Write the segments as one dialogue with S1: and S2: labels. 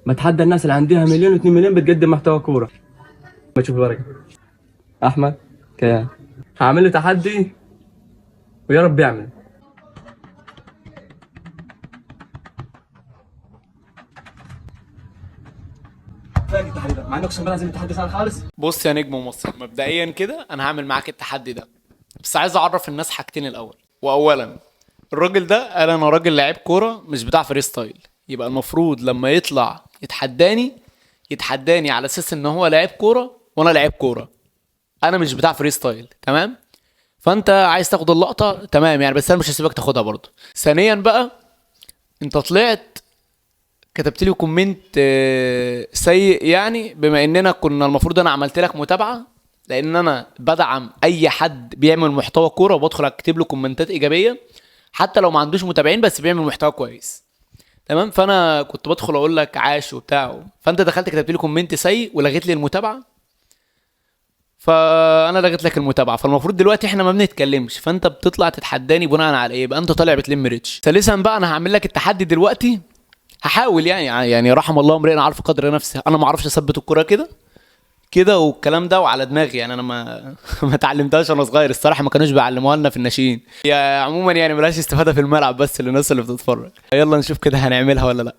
S1: بتحدى الناس اللي عندها مليون و2 مليون بتقدم محتوى كوره. ما تشوف الورقه. احمد كيان هعمل له تحدي ويا رب يعمل. مع انك شمال لازم التحدي سهل خالص.
S2: بص يا نجم مصر، مبدئيا كده انا هعمل معاك التحدي ده، بس عايز اعرف الناس حاجتين الاول. واولا، الراجل ده قال انا راجل لعيب كوره مش بتاع فري ستايل، يبقى المفروض لما يطلع يتحداني على اساس ان هو لعيب كوره وانا لعيب كوره، انا مش بتاع فري ستايل. تمام؟ فانت عايز تاخد اللقطه تمام يعني، بس انا مش هسيبك تاخدها برضه. ثانيا بقى، انت طلعت كتبت لي كومنت سيء، يعني بما اننا كنا المفروض انا عملت لك متابعه، لان انا بدعم اي حد بيعمل محتوى كوره وبدخل اكتب له كومنتات ايجابيه حتى لو ما عندوش متابعين بس بيعمل محتوى كويس. تمام؟ فانا كنت بدخل اقول لك عاش وبتاع، فانت دخلت كتبت لي كومنت سيء ولغيت لي المتابعه، فانا لغيت لك المتابعه. فالمفروض دلوقتي احنا ما بنتكلمش، فانت بتطلع تتحداني بناء على ايه؟ يبقى انت طالع بتلم ريتش. ثالثا بقى، انا هعمل لك التحدي دلوقتي، هحاول يعني رحم الله امرئ عارف قدر نفسه. انا ما اعرفش اثبت الكرة كده والكلام ده وعلى دماغي، يعني انا ما اتعلمتهاش وانا صغير الصراحه، ما كانوش بيعلموها لنا في الناشئين. هي عموما يعني ملهاش استفاده في الملعب بس للناس اللي بتتفرج. يلا نشوف كده هنعملها ولا لا.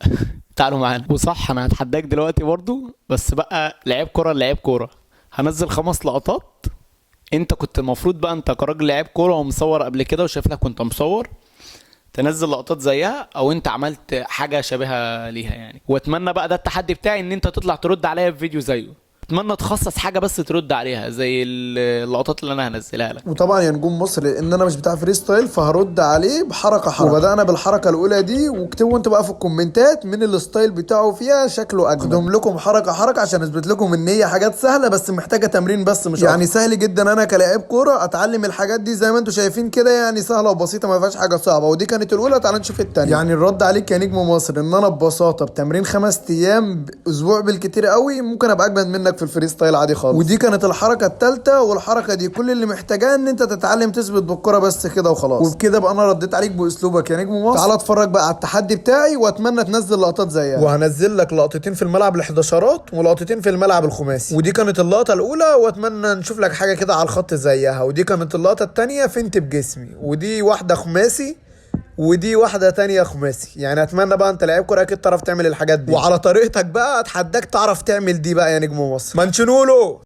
S2: تعالوا معانا. وصح، انا هتحداك دلوقتي برضو، بس بقى لعيب كوره هنزل 5 لقطات. انت كنت المفروض بقى، انت كراجل لعيب كوره ومصور قبل كده وشايف لك كنت مصور، تنزل لقطات زيها او انت عملت حاجه شبيهه ليها يعني. واتمنى بقى، ده التحدي بتاعي، ان انت تطلع ترد عليا في فيديو زيه. اتمنى تخصص حاجه بس ترد عليها زي اللقطات اللي انا هنزلها لك.
S3: وطبعا يا نجوم مصر، لان انا مش بتاع فري ستايل فهرد عليه بحركه. وبدانا بالحركه الاولى دي، واكتبوا انتوا بقى في الكومنتات من الستايل بتاعه فيها شكله اجمل. اخدهم لكم حركه عشان اثبت لكم ان هي حاجات سهله بس محتاجه تمرين بس، مش يعني سهل جدا انا كلاعب كوره اتعلم الحاجات دي زي ما انتوا شايفين كده، يعني سهله وبسيطه ما فيهاش حاجه صعبه. ودي كانت الاولى، تعالوا نشوف الثانيه. يعني الرد عليك يا نجم مصر، ان انا ببساطه بتمرين 5 ايام اسبوع بالكتير قوي ممكن ابقى اجمد منك في الفري ستايل عادي خالص. ودي كانت الحركه الثالثه، والحركه دي كل اللي محتاجاه ان انت تتعلم تثبت بالكره بس كده وخلاص. وبكده بقى انا رديت عليك باسلوبك يا نجم مصر. تعال اتفرج بقى على التحدي بتاعي، واتمنى تنزل لقطات زيها. وهنزل لك لقطتين في الملعب ال11 ولقطتين في الملعب الخماسي. ودي كانت اللقطه الاولى، واتمنى نشوف لك حاجه كده على الخط زيها. ودي كانت اللقطه الثانيه فنت بجسمي، ودي واحده خماسي، ودي واحدة تانية خماسي. يعني اتمنى بقى انت لعيب كوره اكيد تعرف تعمل الحاجات دي، وعلى طريقتك بقى اتحداك تعرف تعمل دي بقى يا نجم مصر. منشنولو.